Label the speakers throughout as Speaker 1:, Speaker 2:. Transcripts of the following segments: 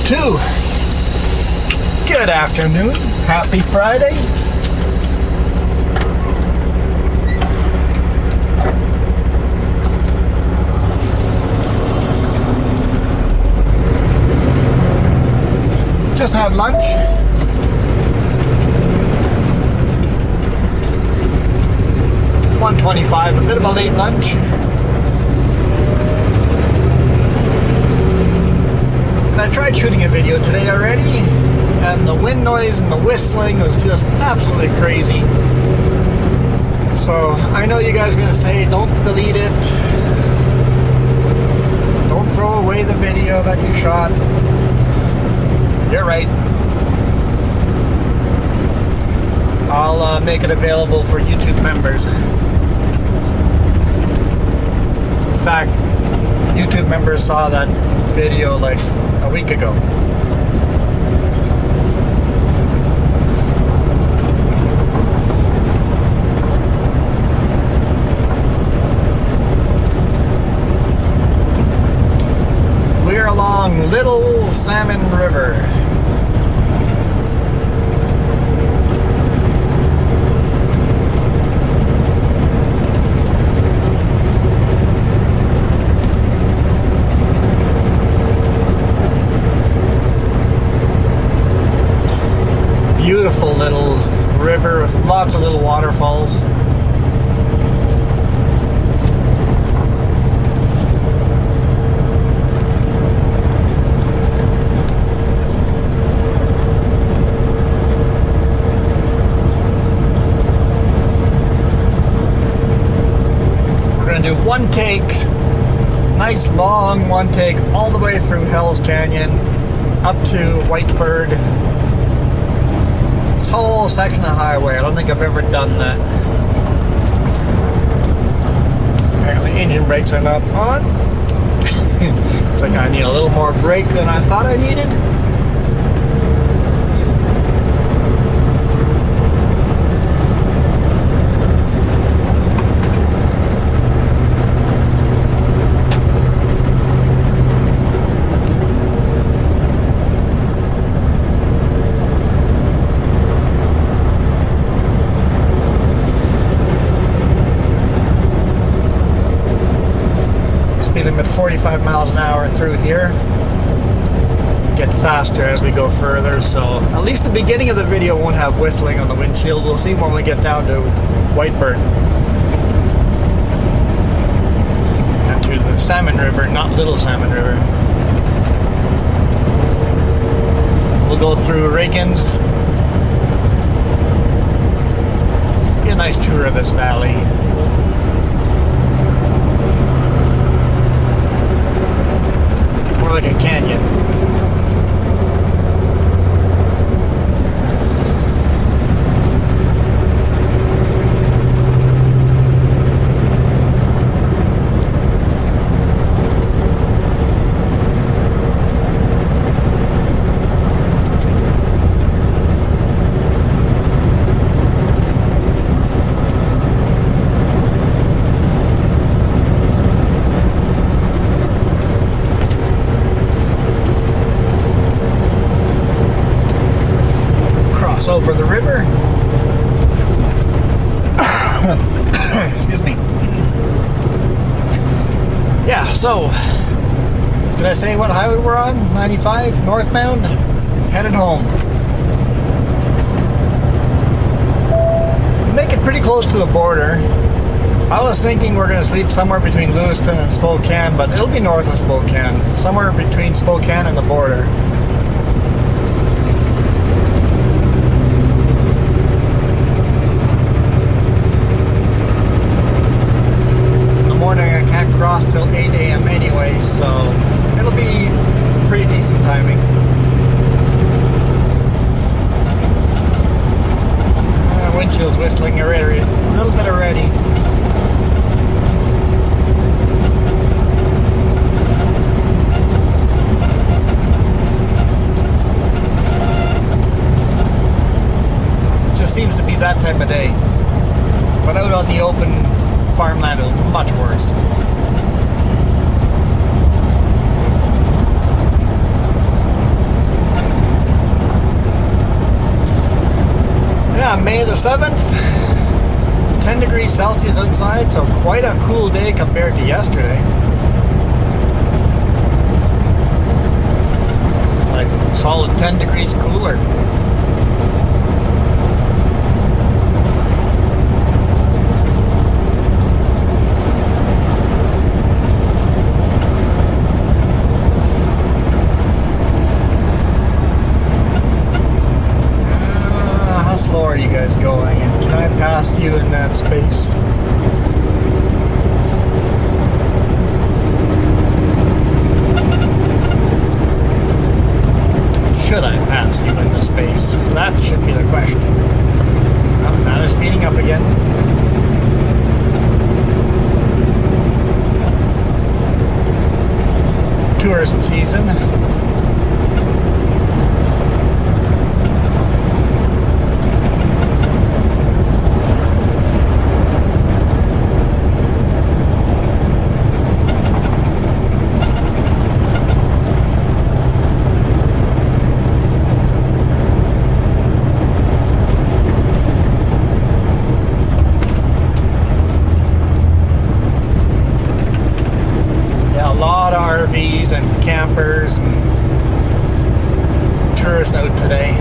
Speaker 1: 2. Good afternoon. Happy Friday. Just had lunch. $1.25, a bit of a late lunch. I tried shooting a video today already, and the wind noise and the whistling was just absolutely crazy. So I know you guys are going to say, don't delete it. Don't throw away the video that you shot. You're right. I'll make it available for YouTube members. In fact, YouTube members saw that video like a week ago. We're along Little Salmon River. Beautiful little river with lots of little waterfalls. We're going to do one take, nice long one take, all the way through Hell's Canyon up to Whitebird. This whole section of highway, I don't think I've ever done that. Apparently engine brakes are not on. It's like I need a little more brake than I thought I needed. At 45 miles an hour through here. Get faster as we go further, so at least the beginning of the video won't have whistling on the windshield. We'll see when we get down to Whitebird and to the Salmon River, not Little Salmon River. We'll go through Reagan's. Get a nice tour of this valley. Like a canyon. Over the river. Excuse me. Yeah, so did I say what highway we're on? 95 northbound, headed home. Make it pretty close to the border. I was thinking we're going to sleep somewhere between Lewiston and Spokane, but it'll be north of Spokane, somewhere between Spokane and the border. Cross till 8 a.m. anyway, so it'll be pretty decent timing. Windshield's whistling already, a little bit already. It just seems to be that type of day. But out on the open farmland, it was much worse. Yeah, May the 7th, 10 degrees Celsius outside, so quite a cool day compared to yesterday. Like solid 10 degrees cooler. Slow are you guys going, and can I pass you in that space? Should I pass you in the space? That should be the question. Oh, now they're speeding up again. Tourist season. RVs and campers and tourists out today.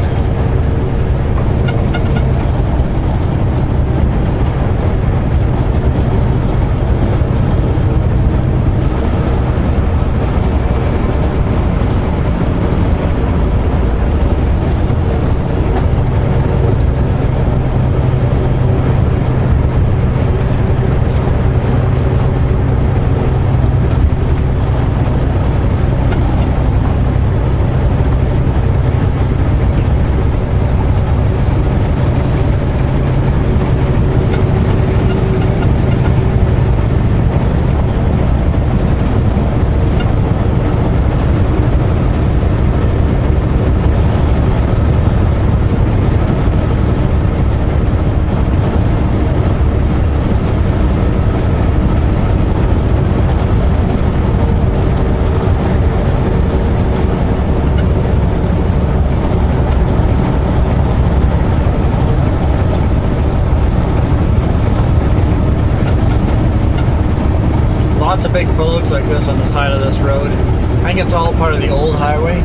Speaker 1: Lots of big pullouts like this on the side of this road. I think it's all part of the old highway,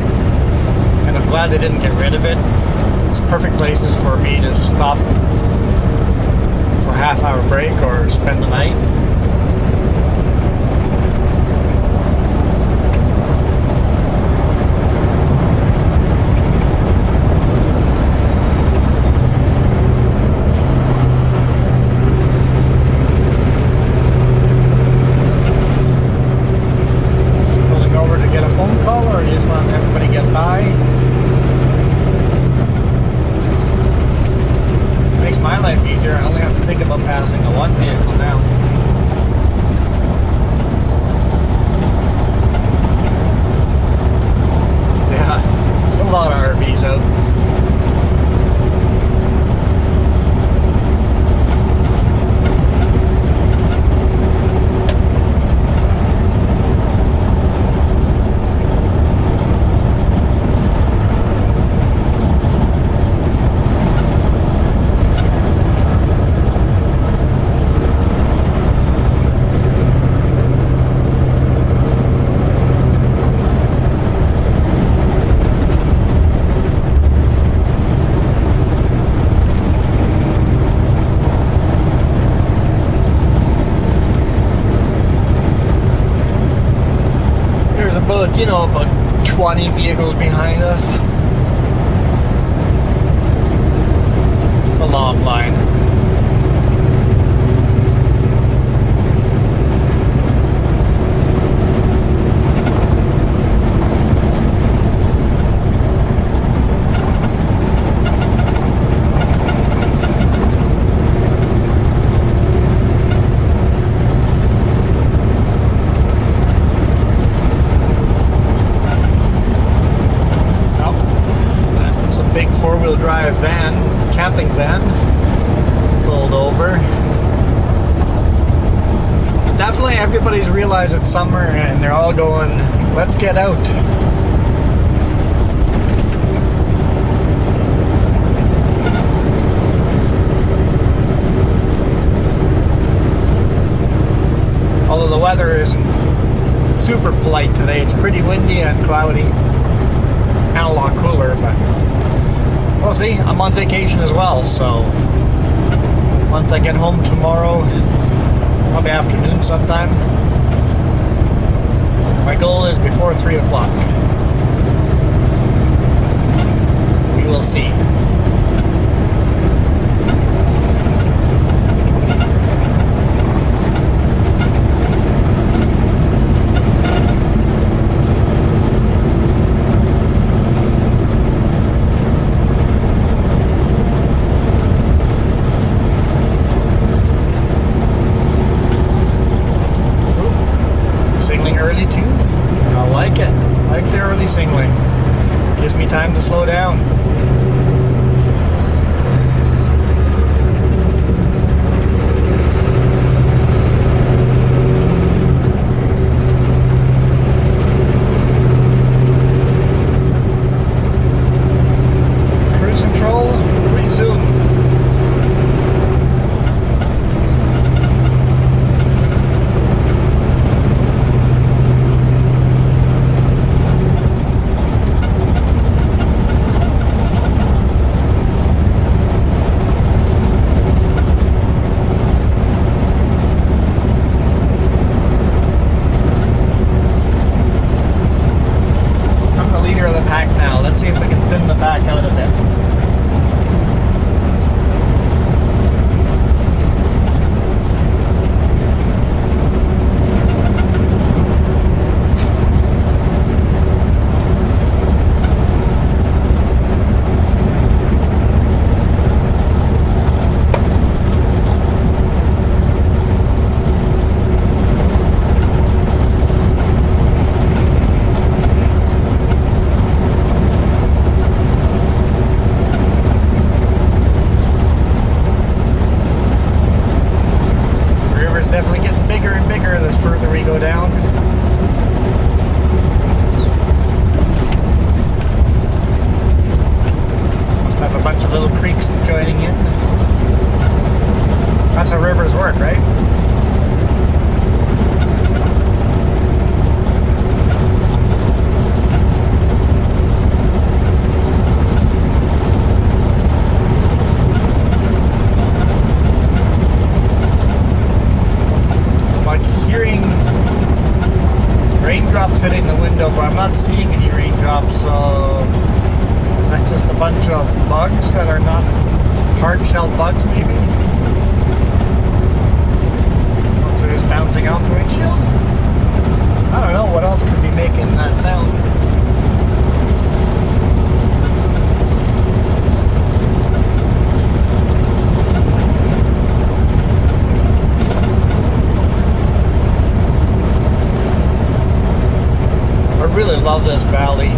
Speaker 1: and I'm glad they didn't get rid of it. It's perfect places for me to stop for a half-hour break or spend the night. My life easier. I only have to think about passing the one vehicle now. Yeah, there's a lot of RVs out. You know, about 20 vehicles behind us. It's a long line. Four-wheel drive van, camping van, pulled over. Definitely everybody's realized it's summer and they're all going, let's get out. weather isn't super polite today. It's pretty windy and cloudy, and a lot cooler, but we'll see. I'm on vacation as well, so once I get home tomorrow, probably afternoon sometime, my goal is before 3 o'clock. We will see. Early too. I like it. I like the early singling. Gives me time to slow down. Cruise control, resume. Let's see if we can thin the back out a bit. Definitely getting bigger and bigger the further we go down. Must have a bunch of little creeks joining in. That's how rivers work, right? Raindrops hitting the window, but I'm not seeing any raindrops, so is that just a bunch of bugs that are not hard-shelled bugs, maybe? Or they're just bouncing off the windshield? I don't know, what else could be making that sound? I really love this valley,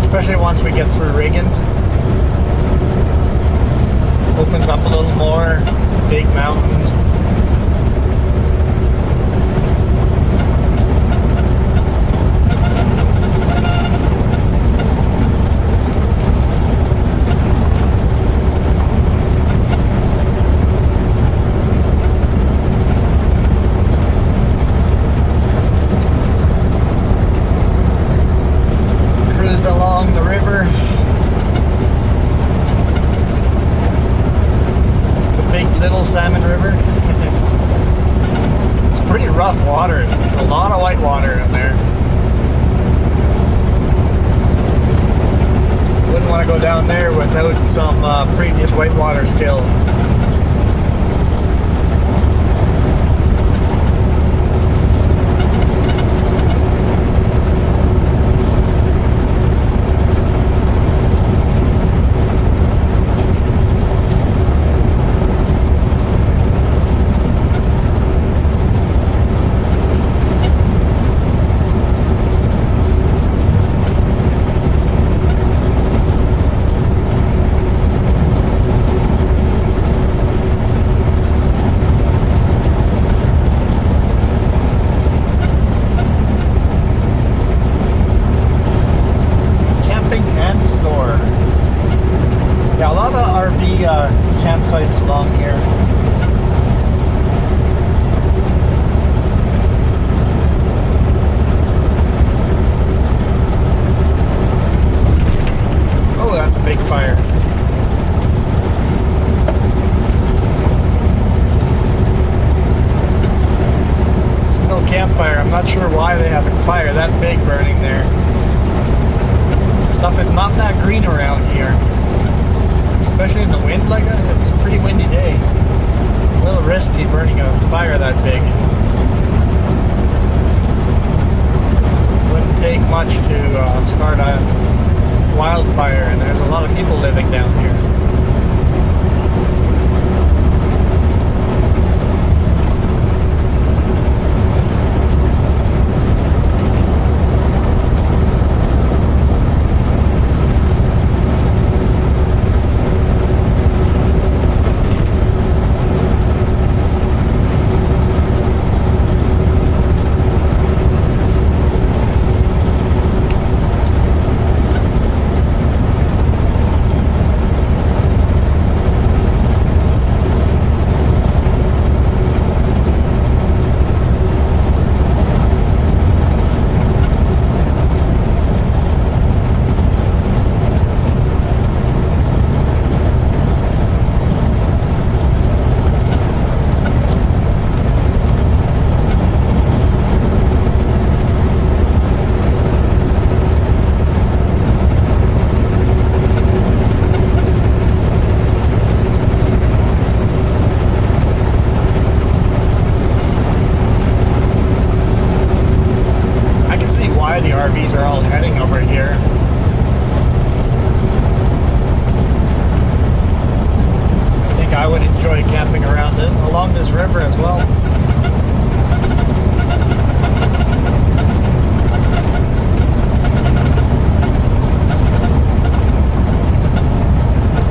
Speaker 1: especially once we get through Reagan. Opens up a little more, big mountains. Along the river, the Big Little Salmon River. It's pretty rough waters. There's a lot of white water in there. Wouldn't want to go down there without some previous whitewater skill. actually having fire that big burning there. Stuff is not that green around here, especially in the wind like that. It's a pretty windy day. A little risky burning a fire that big. Wouldn't take much to start a wildfire, and there's a lot of people living down here. RVs are all heading over here. I think I would enjoy camping around it along this river as well.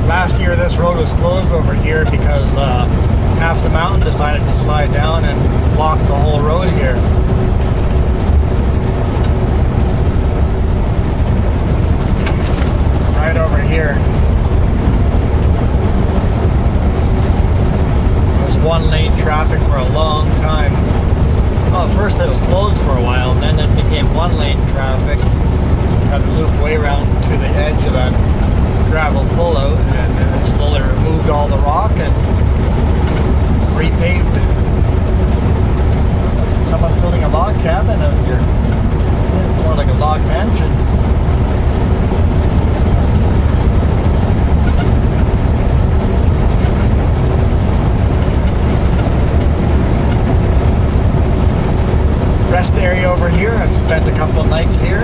Speaker 1: Last year this road was closed over here because half the mountain decided to slide down and block the whole road here. Right over here. It was one lane traffic for a long time. Well, at first it was closed for a while, and then it became one lane traffic. Had to loop way around to the edge of that gravel pullout, and then it slowly removed all the rock and repaved it. Someone's building a log cabin out here. It's more like a log mansion. Rest area over here. I've spent a couple of nights here.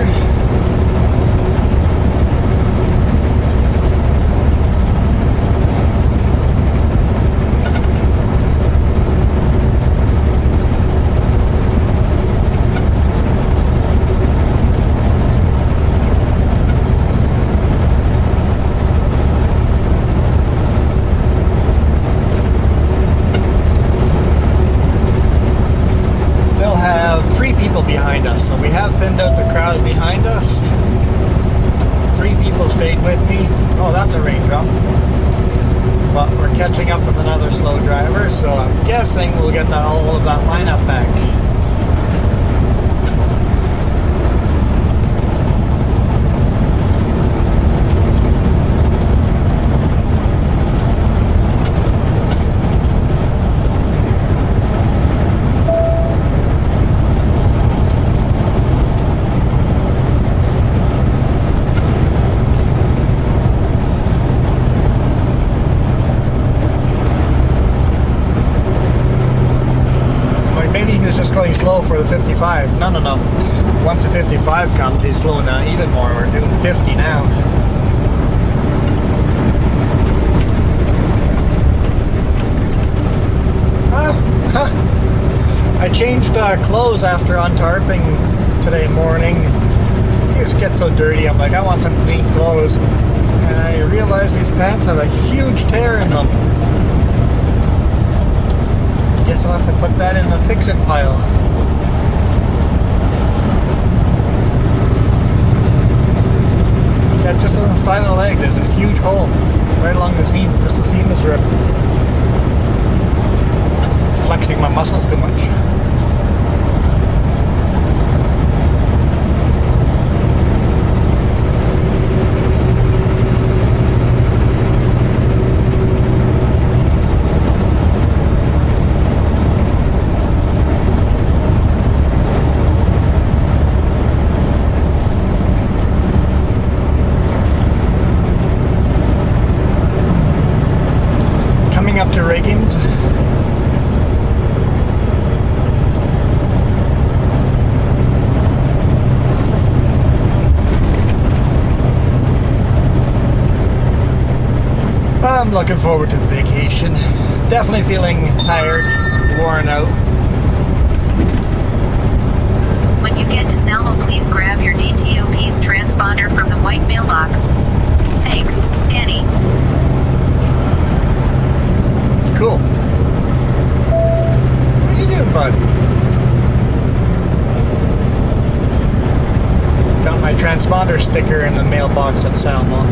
Speaker 1: Behind us, so we have thinned out the crowd behind us. 3 people stayed with me. Oh, that's a raindrop. But we're catching up with another slow driver, so I'm guessing we'll get all of that lineup back. Just going slow for the 55. No. Once the 55 comes, he's slowing down even more. We're doing 50 now. I changed clothes after untarping today morning. It just gets so dirty. I'm like, I want some clean clothes. And I realized these pants have a huge tear in them. Guess I'll have to put that in the fix-it pile. Yeah, just on the side of the leg, there's this huge hole right along the seam. Just the seam is ripped. Flexing my muscles too much. I'm looking forward to the vacation. Definitely feeling tired, worn out.
Speaker 2: When you get to Salmon, please grab your DTOP's transponder from the white mailbox. Thanks, Danny.
Speaker 1: Cool. What are you doing, bud? Got my transponder sticker in the mailbox at Salmon.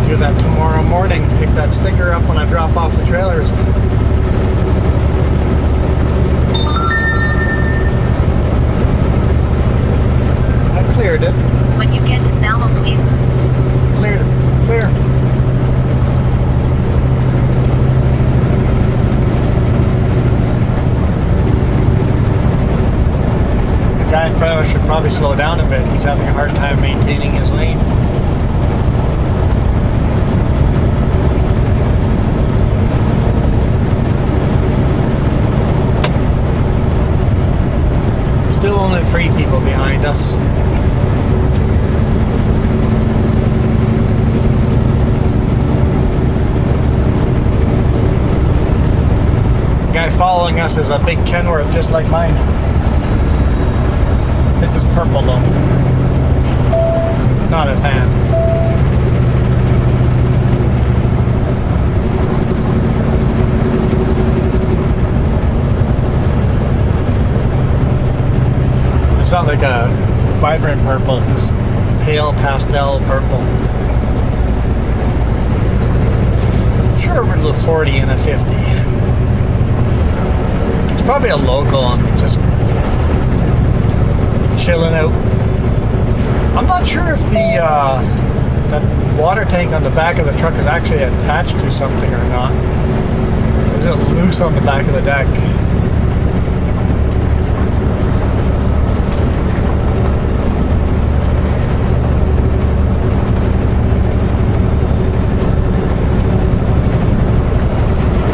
Speaker 1: Do that tomorrow morning. Pick that sticker up when I drop off the trailers. I cleared it.
Speaker 2: When you get to Salmon, please.
Speaker 1: Clear. Clear. The guy in front of us should probably slow down a bit. He's having a hard time maintaining his lane. Still only 3 people behind us. The guy following us is a big Kenworth just like mine. This is purple though. Not a fan. It's not like a vibrant purple, it's pale pastel purple. Sure, we're a little 40 and a 50. It's probably a local. I'm just chilling out. I'm not sure if the that water tank on the back of the truck is actually attached to something or not. Is it loose on the back of the deck?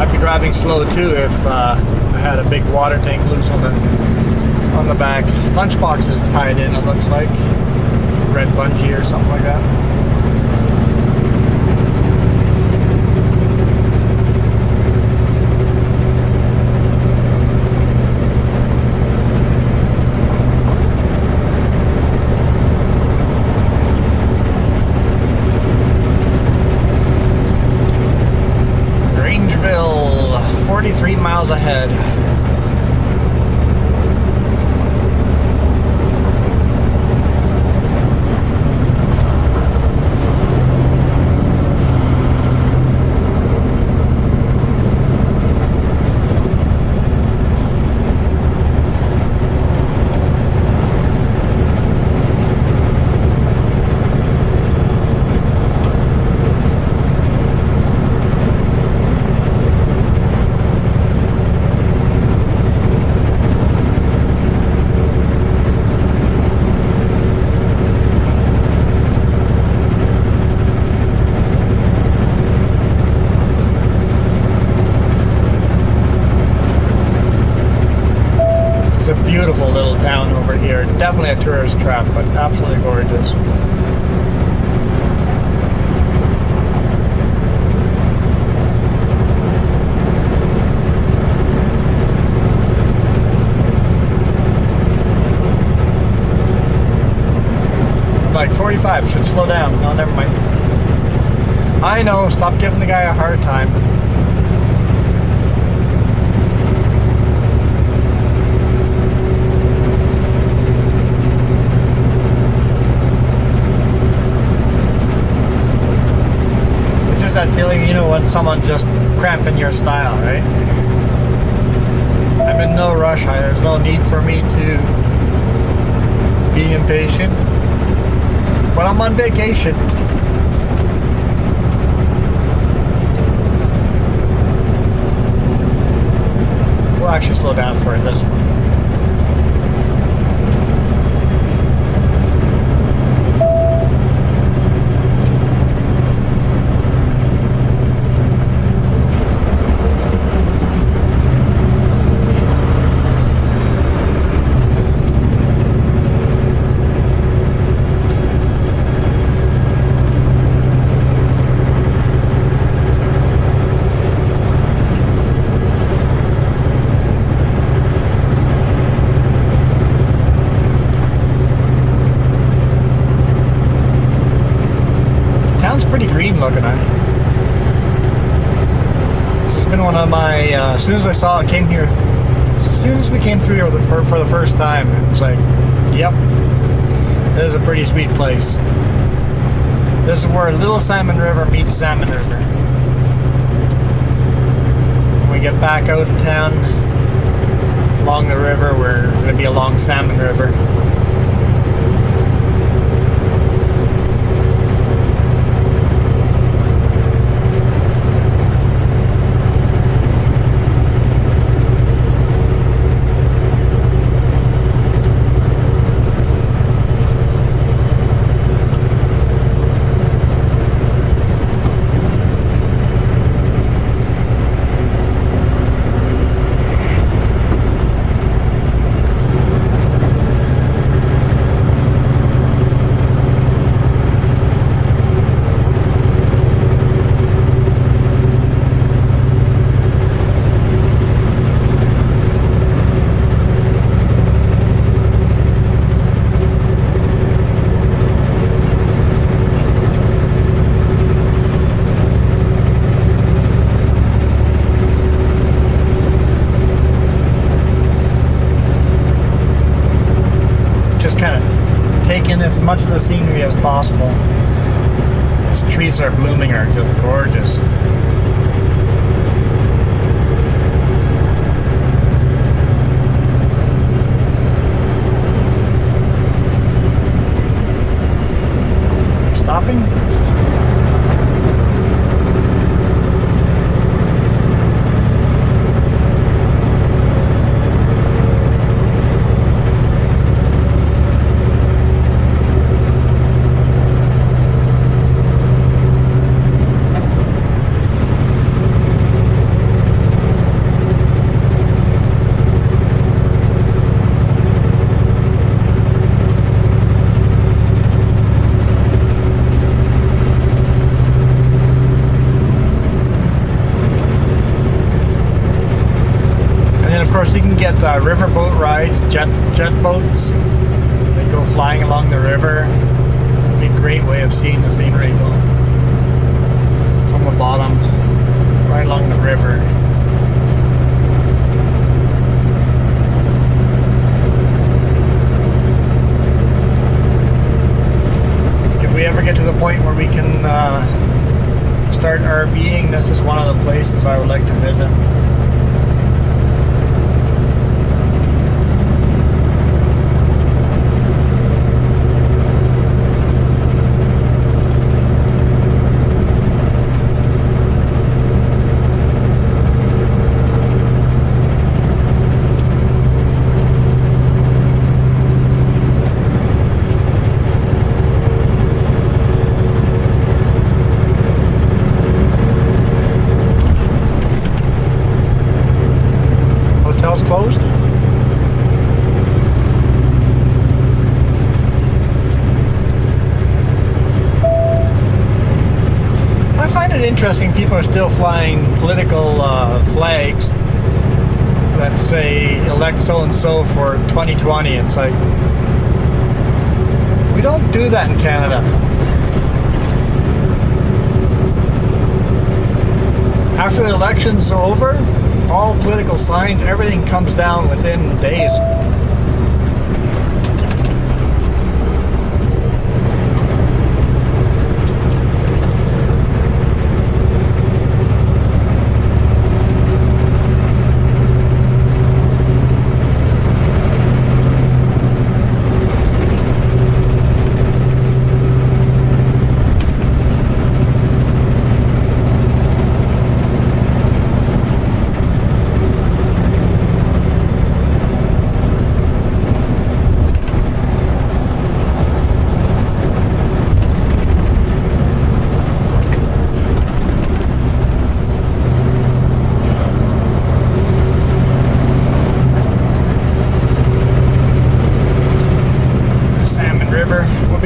Speaker 1: I'd be driving slow too if I had a big water tank loose on the back. Lunchbox is tied in, it looks like. Red bungee or something like that. Rangeville, 43 miles ahead. It's a beautiful little town over here. Definitely a tourist trap, but absolutely gorgeous. Like 45, should slow down. No, never mind. I know, stop giving the guy a hard time. That feeling, you know, when someone's just cramping your style, right? I'm in no rush. There's no need for me to be impatient. But I'm on vacation. We'll actually slow down for this one. looking at. This has been one of my, as soon as I saw it, came here, as soon as we came through here for the first time, it was like, yep, this is a pretty sweet place. This is where Little Salmon River meets Salmon River. When we get back out of town, along the river, we're going to be along Salmon River. As much of the scenery as possible. These trees that are blooming are just gorgeous. Stopping? You can get riverboat rides, jet boats. They go flying along the river. It'd be a great way of seeing the scenery from the bottom, right along the river. If we ever get to the point where we can start RVing, this is one of the places I would like to visit. Closed. I find it interesting people are still flying political flags that say elect so-and-so for 2020. It's like, we don't do that in Canada. After the election's over, all political signs, everything comes down within days.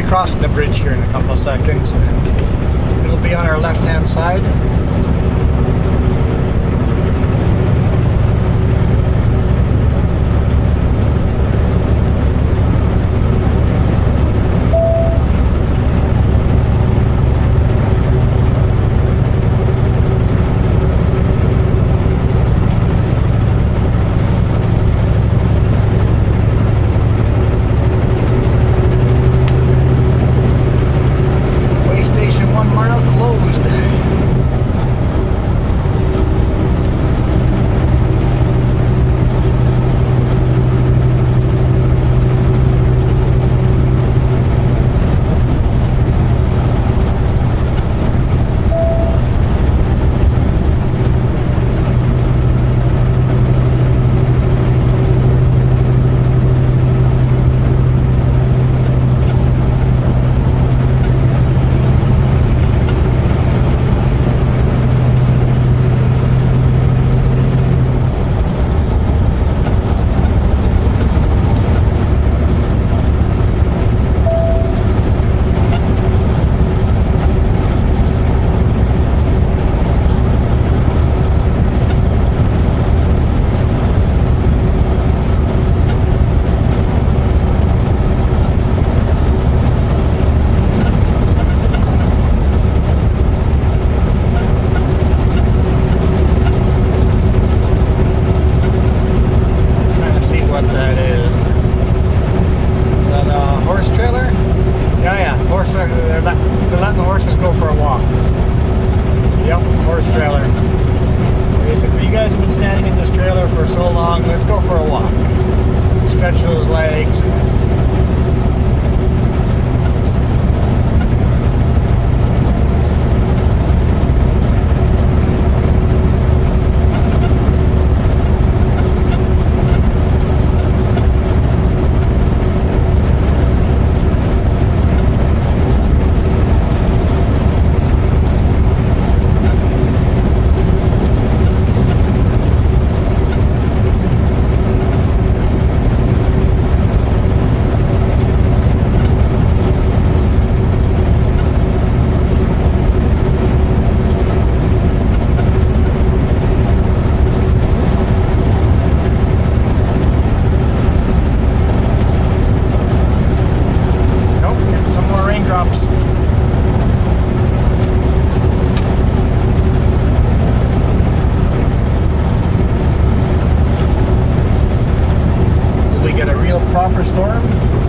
Speaker 1: Crossing the bridge here in a couple of seconds. It'll be on our left hand side.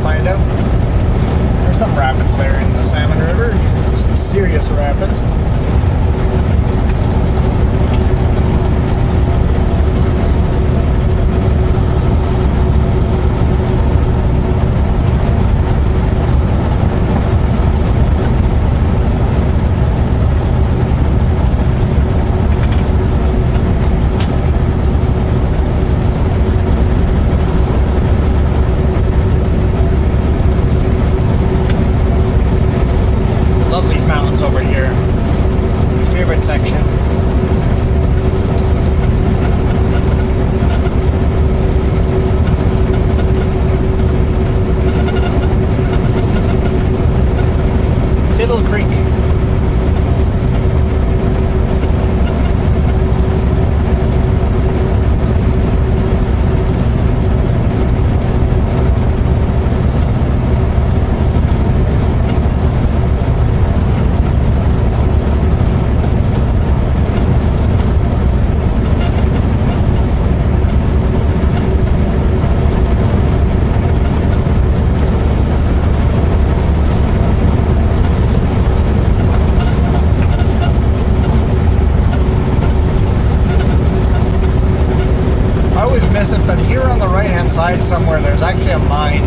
Speaker 1: find out. There's some rapids there in the Salmon River. Some serious rapids. Mountains over here. My favorite section. Fiddle Creek. Miss it, but here on the right hand side somewhere there's actually a mine.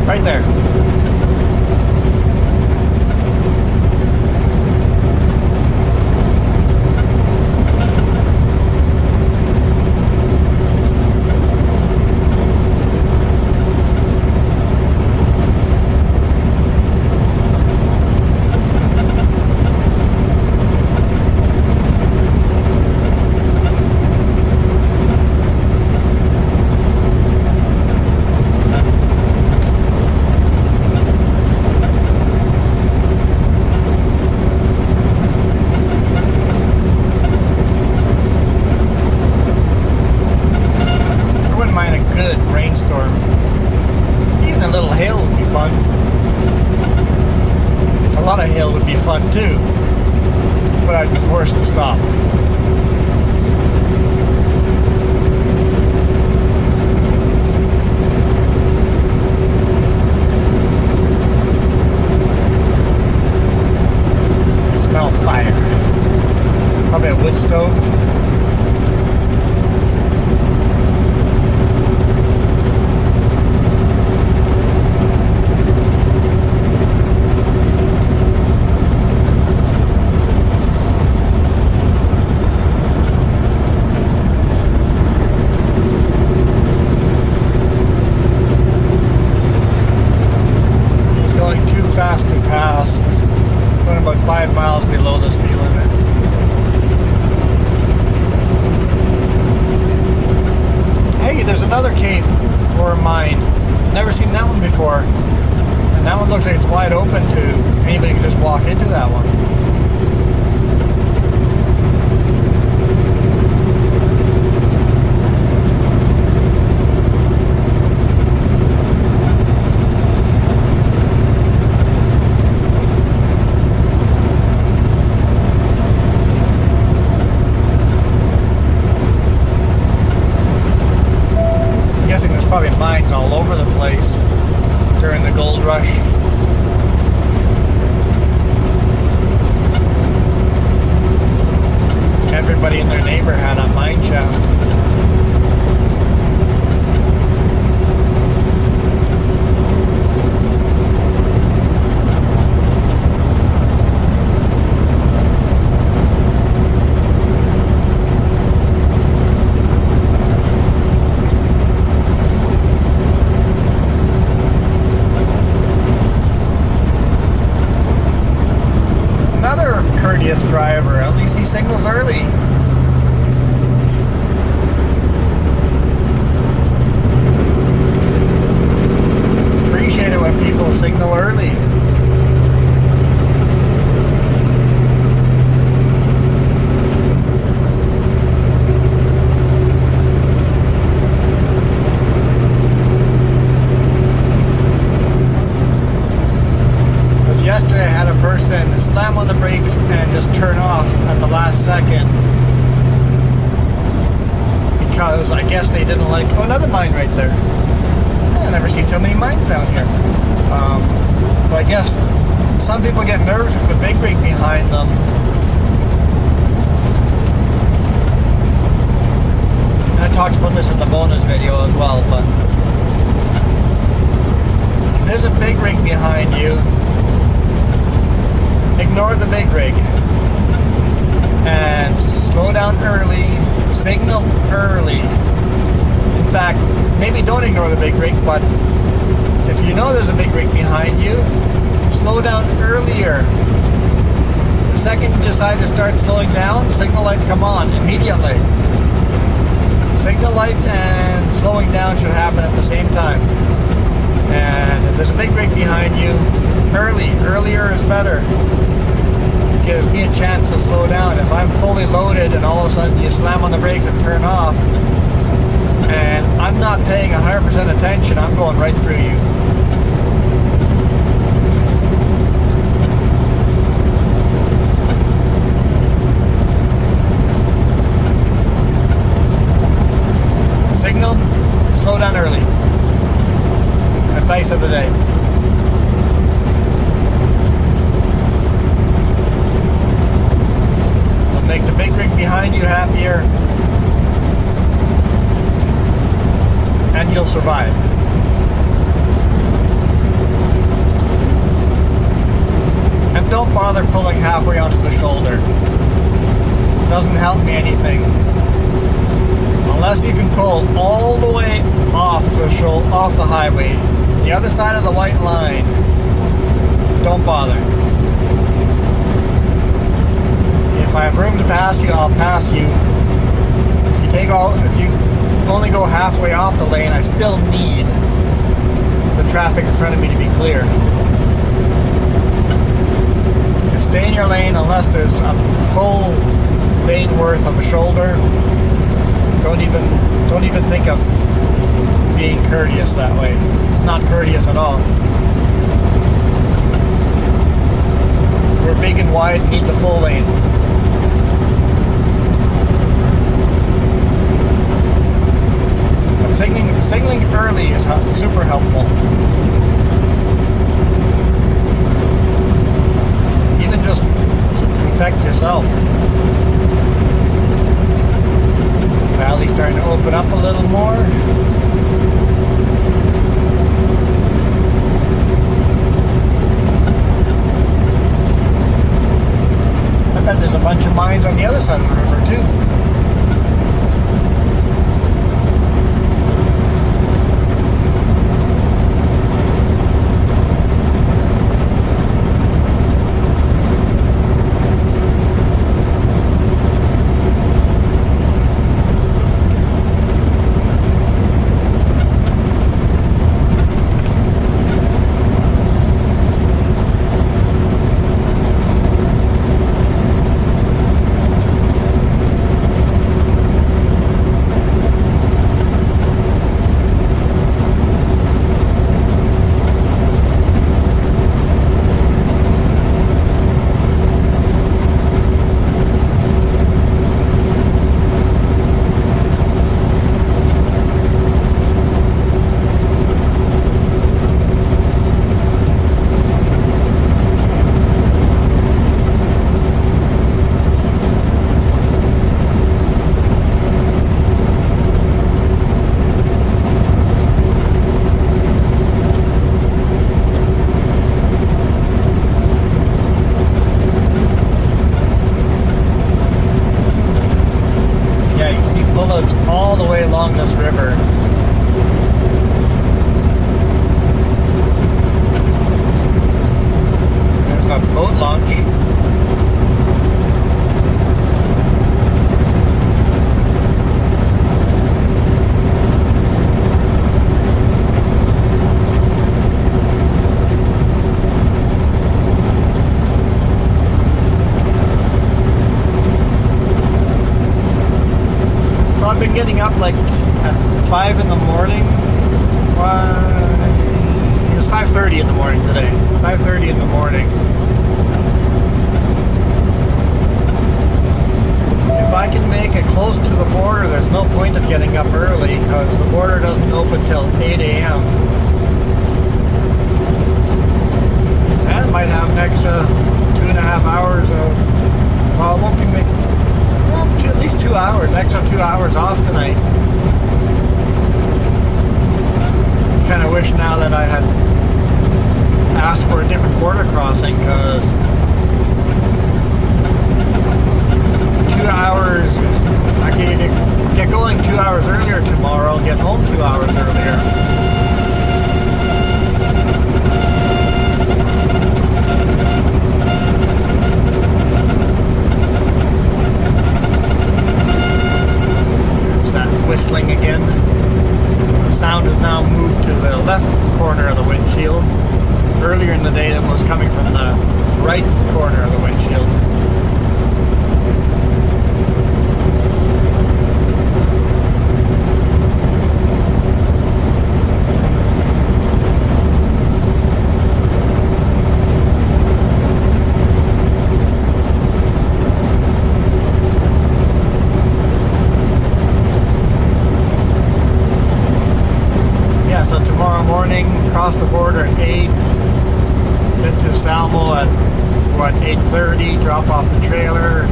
Speaker 1: Right there. Rainstorm. Even a little hail would be fun. A lot of hail would be fun too, but I'd be forced to stop. I smell fire. Probably a wood stove. Fast to pass, going about 5 miles below the speed limit. Hey, there's another cave or mine. Never seen that one before. And that one looks like it's wide open to anybody can just walk into that one. Probably mines all over the place during the gold rush. Everybody and their neighbor had a mine shaft. Courteous driver, at least he signals early. Appreciate it when people signal early. Yesterday I had a person slam on the brakes and just turn off at the last second. because I guess they didn't like, oh, another mine right there. I've never seen so many mines down here. But I guess some people get nervous with the big rig behind them. And I talked about this in the bonus video as well, but if there's a big rig behind you, ignore the big rig and slow down early, signal early. In fact, maybe don't ignore the big rig, but if you know there's a big rig behind you, slow down earlier. The second you decide to start slowing down, signal lights come on immediately. Signal lights and slowing down should happen at the same time. And if there's a big rig behind you, earlier is better. It gives me a chance to slow down. If I'm fully loaded and all of a sudden you slam on the brakes and turn off, and I'm not paying 100% attention, I'm going right through you. Signal, slow down early. Advice of the day. It'll make the big rig behind you happier, and you'll survive. And don't bother pulling halfway onto the shoulder. It doesn't help me anything. Unless you can pull all the way off the highway, the other side of the white line, don't bother. If I have room to pass you, I'll pass you. If you only go halfway off the lane, I still need the traffic in front of me to be clear. Just stay in your lane unless there's a full lane worth of a shoulder. Don't even think of being courteous that way. It's not courteous at all. We're big and wide, need the full lane. But signaling early is super helpful. Even just to protect yourself. Valley's starting to open up a little more. I bet there's a bunch of mines on the other side of the river too. All the way along this river. There's a boat launch. I've been getting up like at 5 in the morning. It was 5:30 in the morning today. 5:30 in the morning. If if I can make it close to the border, there's no point of getting up early because the border doesn't open till 8 a.m. And I might have an extra 2.5 hours of, well, it won't be at least 2 hours, extra 2 hours off tonight. Kind of wish now that I had asked for a different border crossing, because 2 hours, I could get going 2 hours earlier tomorrow, get home 2 hours earlier. There's that whistling again. The sound has now moved to the left corner of the windshield. Earlier in the day it was coming from the right corner of the windshield. So tomorrow morning, cross the border at 8, get to Salmon at, 8:30, drop off the trailer,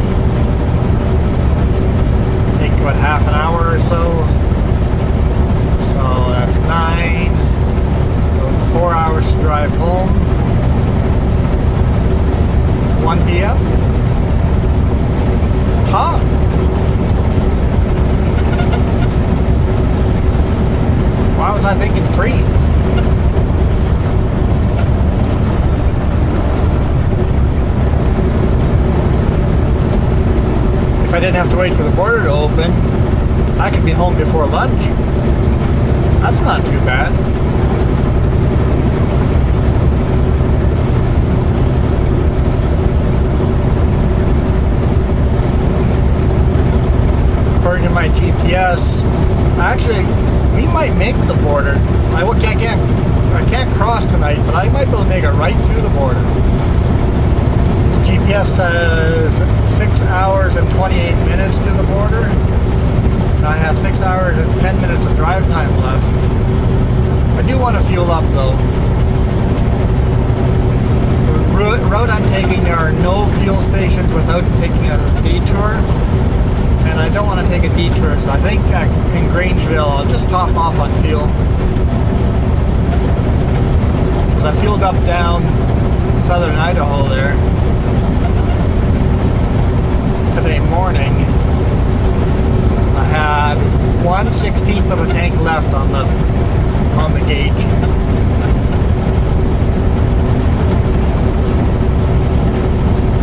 Speaker 1: take, half an hour or so. So that's 9, so 4 hours to drive home, 1 p.m. Huh? Why was I thinking 3? If I didn't have to wait for the border to open, I could be home before lunch. That's not too bad. According to my GPS, actually, we might make the border. I can't cross tonight, but I might be able to make it right to the border. This GPS says 6 hours and 28 minutes to the border. And I have 6 hours and 10 minutes of drive time left. I do want to fuel up though. The road I'm taking, there are no fuel stations without taking a detour. And I don't want to take a detour, so I think in Grangeville I'll just top off on fuel. Because I fueled up down southern Idaho there today morning. I had 1/16 of a tank left on the gauge.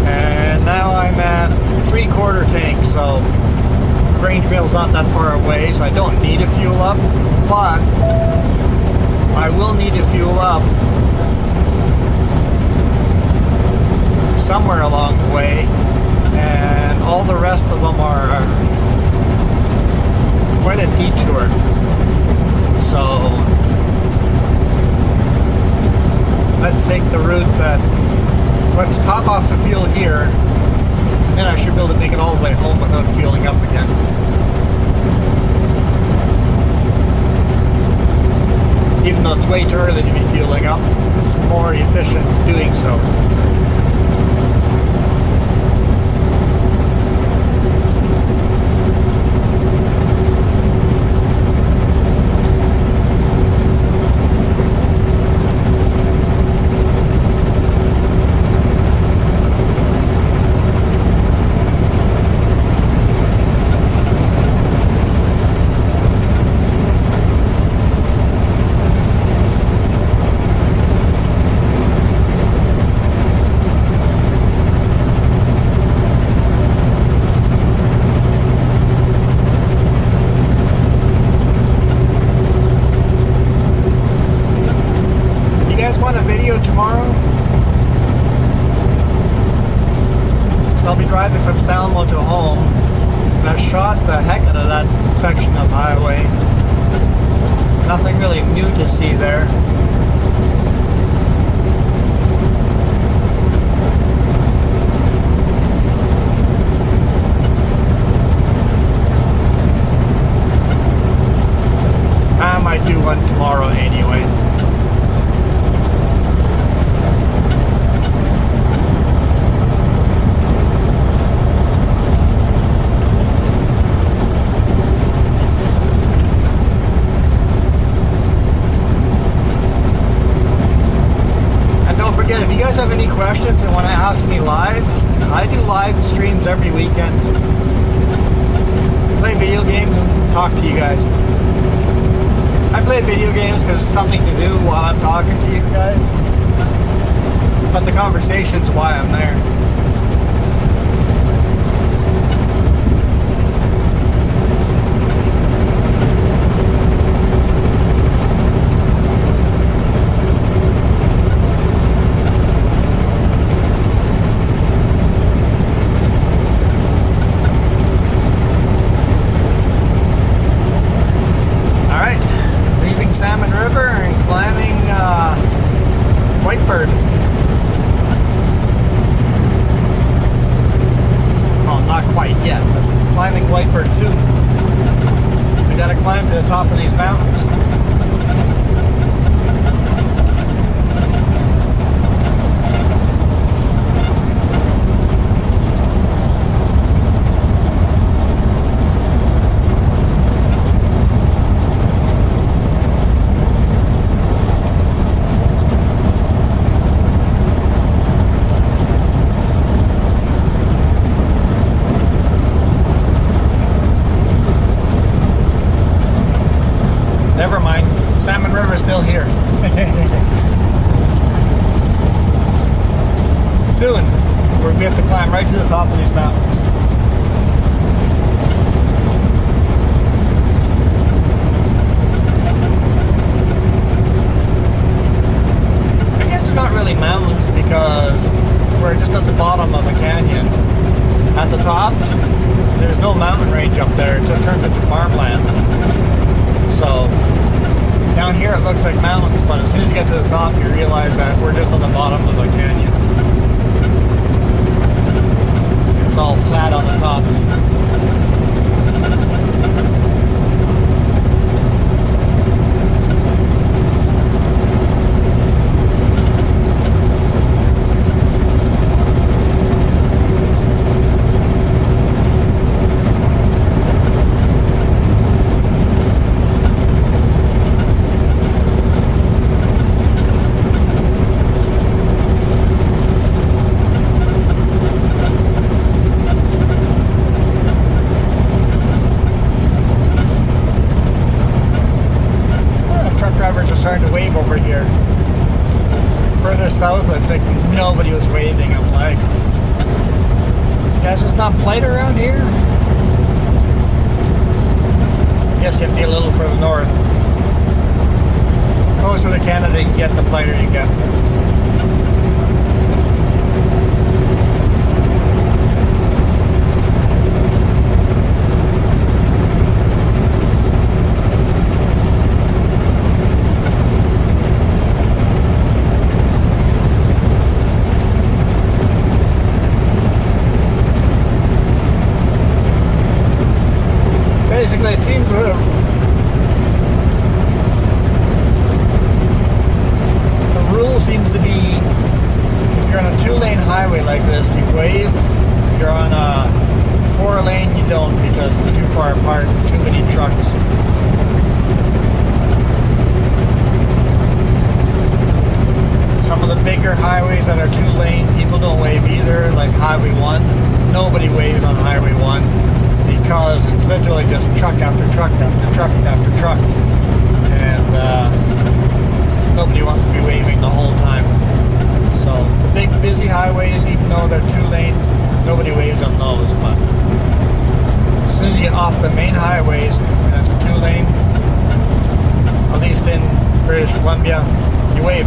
Speaker 1: And now I'm at 3/4 tank, so Grangeville's not that far away, so I don't need to fuel up, but I will need to fuel up somewhere along the way, and all the rest of them are quite a detour. So let's take the route let's top off the fuel here. Then I should be able to make it all the way home without fueling up again. Even though it's way too early to be fueling up, it's more efficient doing so. Tomorrow, so I'll be driving from Salmon to home, and I've shot the heck out of that section of highway. Nothing really new to see there. might do one tomorrow anyway. If you guys have any questions and want to ask me live, I do live streams every weekend. Play video games and talk to you guys. I play video games because it's something to do while I'm talking to you guys. But the conversation's why I'm there. Salmon River and climbing Whitebird. Well, not quite yet, but climbing Whitebird soon. We gotta climb to the top of these mountains. Never mind, Salmon River is still here. Soon, we have to climb right to the top of these mountains. I guess they're not really mountains because we're just at the bottom of a canyon. At the top, there's no mountain range up there, it just turns into farmland. So, down here it looks like mountains, but as soon as you get to the top, you realize that we're just on the bottom of a canyon. It's all flat on the top. Starting to wave over here. Further south, it's like nobody was waving. I'm like, you guys just not polite around here? I guess you have to get a little further north. Closer to Canada you get, the politer you get. Basically, it seems the rule seems to be if you're on a 2-lane highway like this, you wave. If you're on a 4-lane, you don't because they're too far apart, too many trucks. Some of the bigger highways that are 2-lane, people don't wave either, like Highway 1. Nobody waves on Highway 1. Because it's literally just truck after truck after truck after truck, and nobody wants to be waving the whole time. So the big busy highways, even though they're 2-lane, nobody waves on those. But as soon as you get off the main highways and it's a 2-lane, at least in British Columbia, you wave.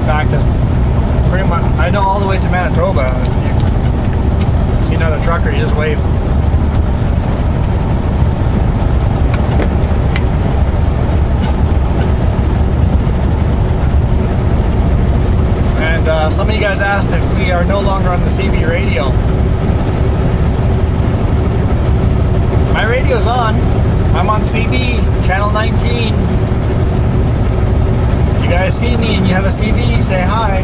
Speaker 1: Fact is pretty much, I know all the way to Manitoba. If you see another trucker, you just wave. And some of you guys asked if we are no longer on the CB radio. My radio's on. I'm on CB, channel 19. If you guys see me and you have a CB, say hi.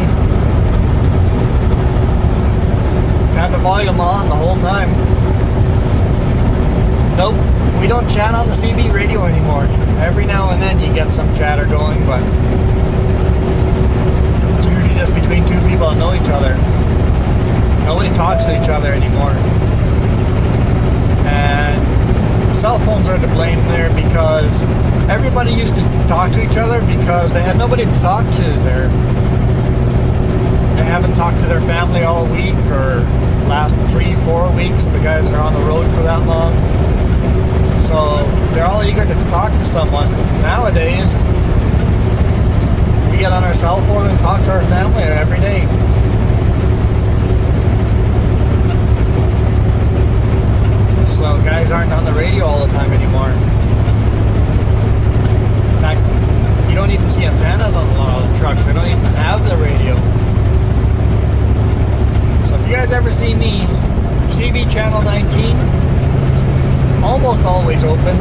Speaker 1: I've had the volume on the whole time. Nope, we don't chat on the CB radio anymore. Every now and then you get some chatter going, but it's usually just between two people that know each other. Nobody talks to each other anymore. And cell phones are to blame there because everybody used to talk to each other because they had nobody to talk to there. They haven't talked to their family all week or last 3-4 weeks. The guys are on the road for that long. So they're all eager to talk to someone. Nowadays, we get on our cell phone and talk to our family every day. So guys aren't on the radio all the time anymore. In fact, you don't even see antennas on a lot of the trucks. They don't even have the radio. So if you guys ever see me, CB channel 19, almost always open.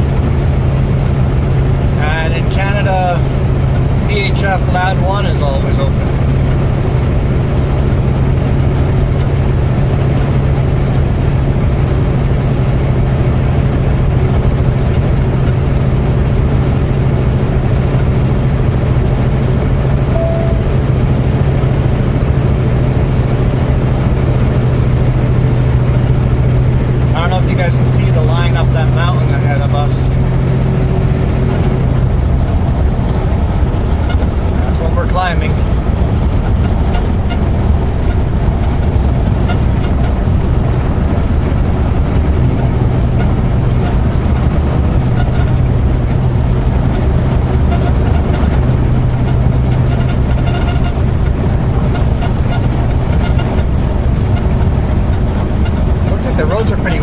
Speaker 1: And in Canada, VHF LAD 1 is always open.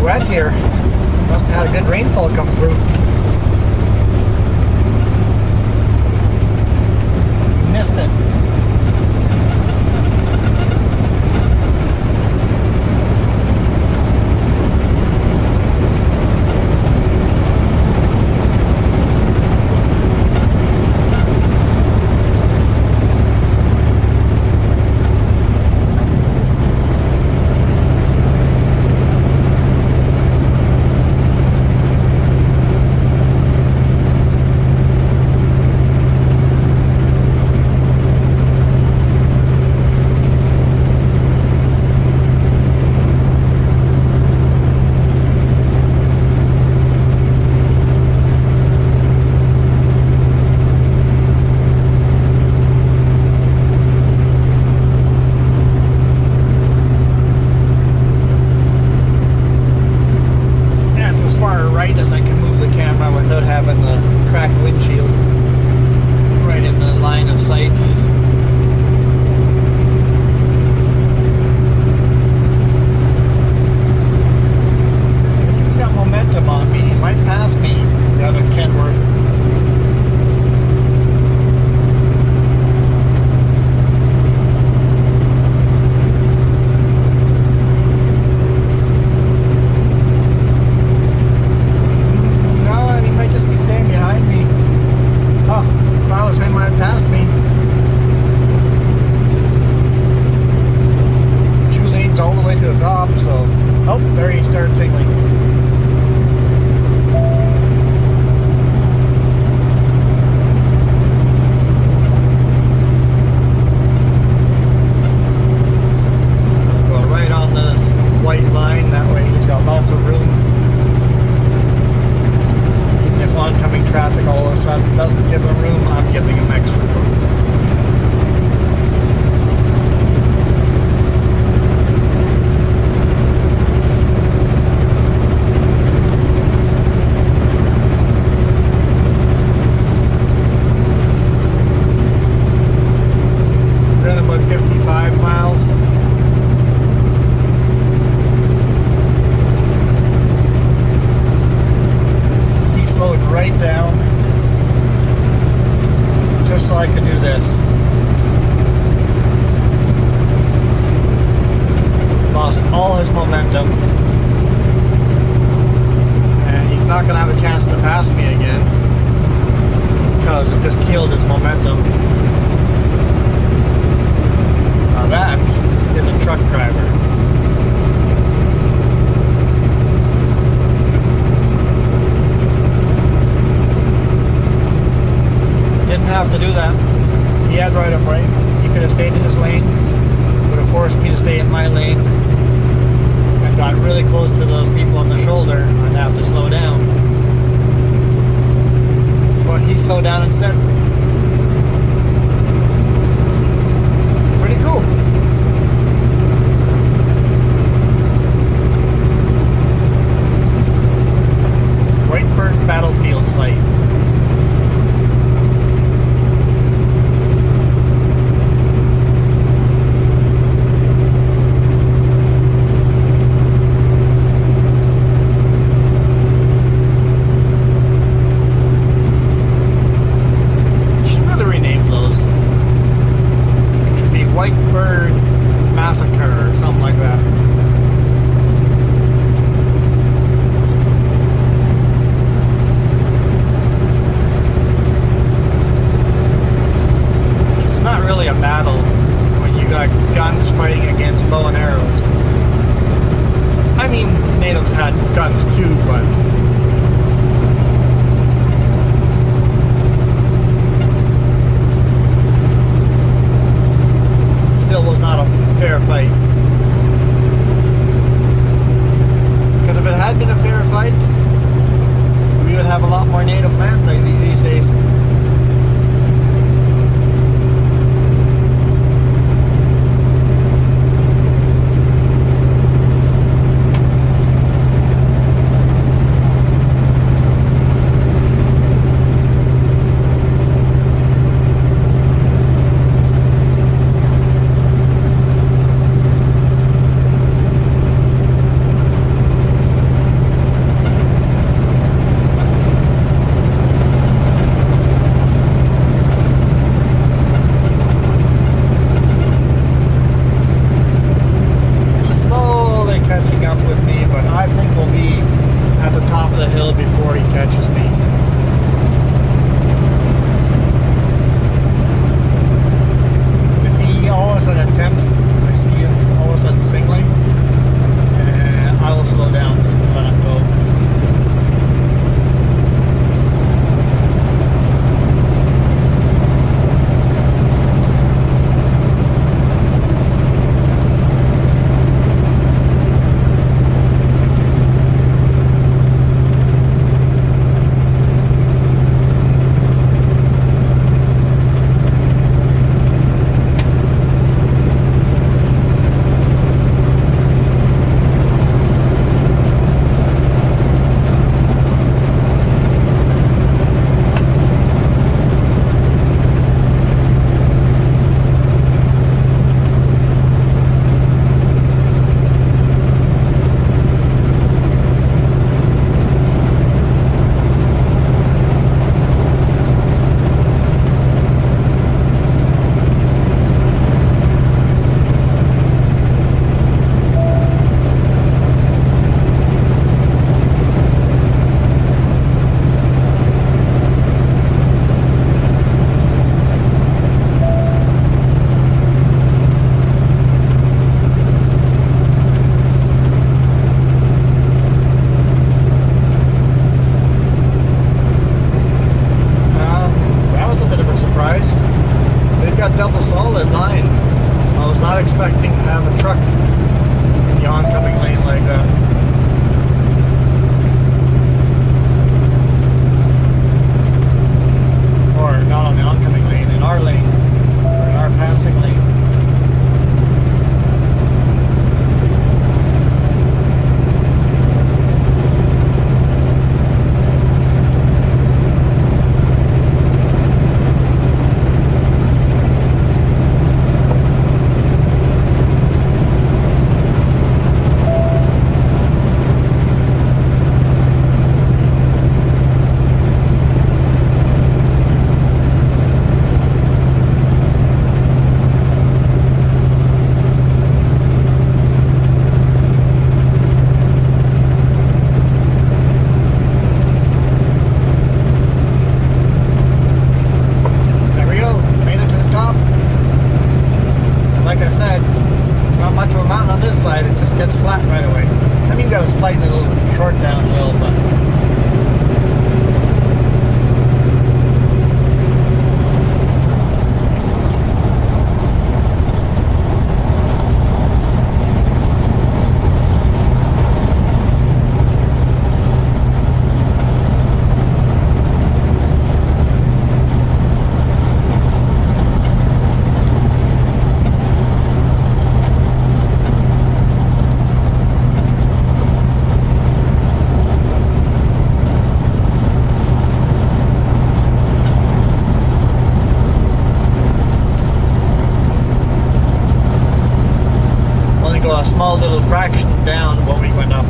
Speaker 1: Wet here. Must have had a good rainfall come through. Missed it. Doesn't give them room, I'm giving them extra room. lost all his momentum. And he's not going to have a chance to pass me again, because it just killed his momentum. Now that is a truck driver. Didn't have to do that. He had right of way. He could have stayed in his lane. Would have forced me to stay in my lane. I got really close to those people on the shoulder. I'd have to slow down. But he slowed down instead. Pretty cool. Whiteburg Battlefield Site. gets flat right away. I mean, got a slight little short downhill, but a small little fraction down what we went up.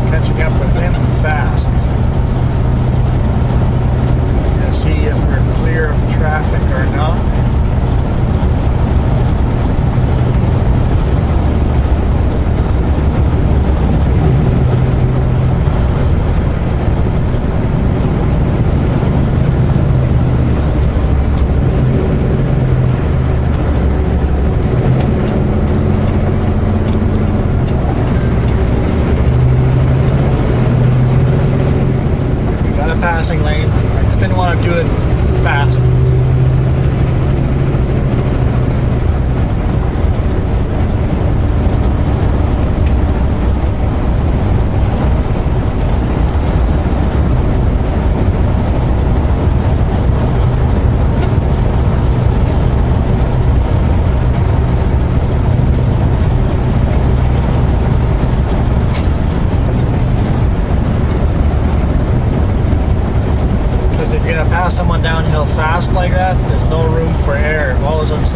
Speaker 1: Catching up with them fast. Gonna see if we're clear of traffic or not. Passing lane. I just didn't want to do it fast. If you're gonna pass someone downhill fast like that, there's no room for error. If all of a sudden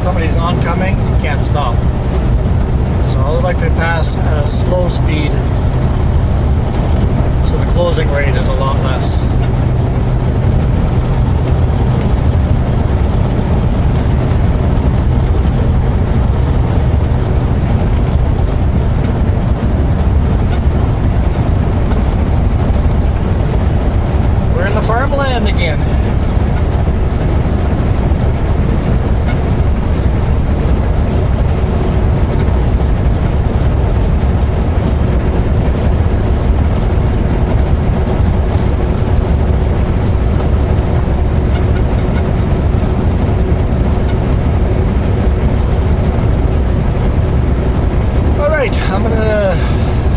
Speaker 1: somebody's oncoming, you can't stop. So I would like to pass at a slow speed, so the closing rate is a lot less. Farmland again. All right, I'm gonna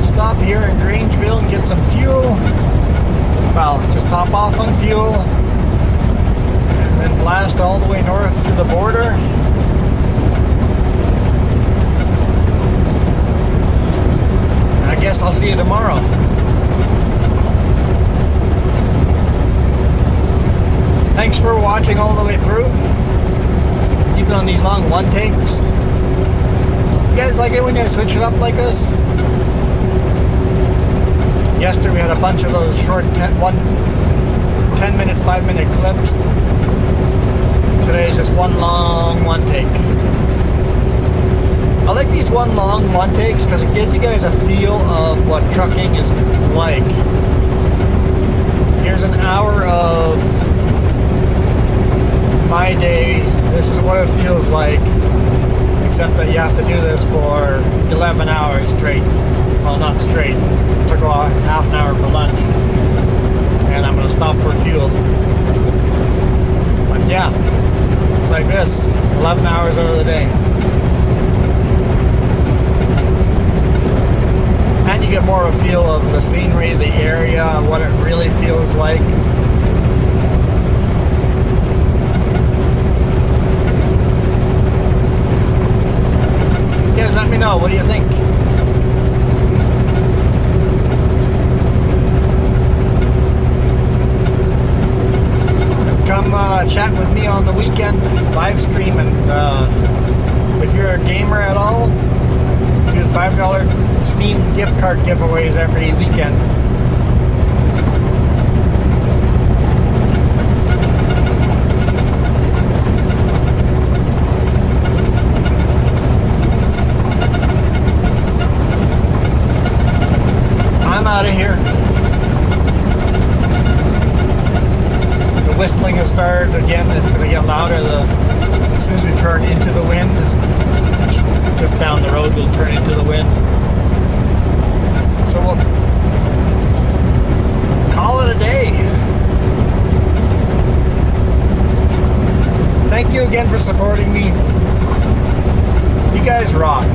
Speaker 1: stop here in Grangeville and get some fuel. Well, just top off on fuel and then blast all the way north to the border. And I guess I'll see you tomorrow. Thanks for watching all the way through, even on these long one takes. You guys like it when I switch it up like this? Yesterday we had a bunch of those short 10-minute, 5-minute clips. Today is just one long one take. I like these one long one takes because it gives you guys a feel of what trucking is like. Here's an hour of my day. This is what it feels like, except that you have to do this for 11 hours straight. Well, not straight. Took a half an hour for lunch, and I'm gonna stop for fuel. But yeah, it's like this, 11 hours out of the day. And you get more of a feel of the scenery, the area, what it really feels like. You guys let me know, what do you think? Come chat with me on the weekend, live stream, and if you're a gamer at all, do the $5 Steam gift card giveaways every weekend. I'm out of here. whistling will start again. It's going to get louder as soon as we turn into the wind. Just down the road, we'll turn into the wind. So we'll call it a day. Thank you again for supporting me. You guys rock.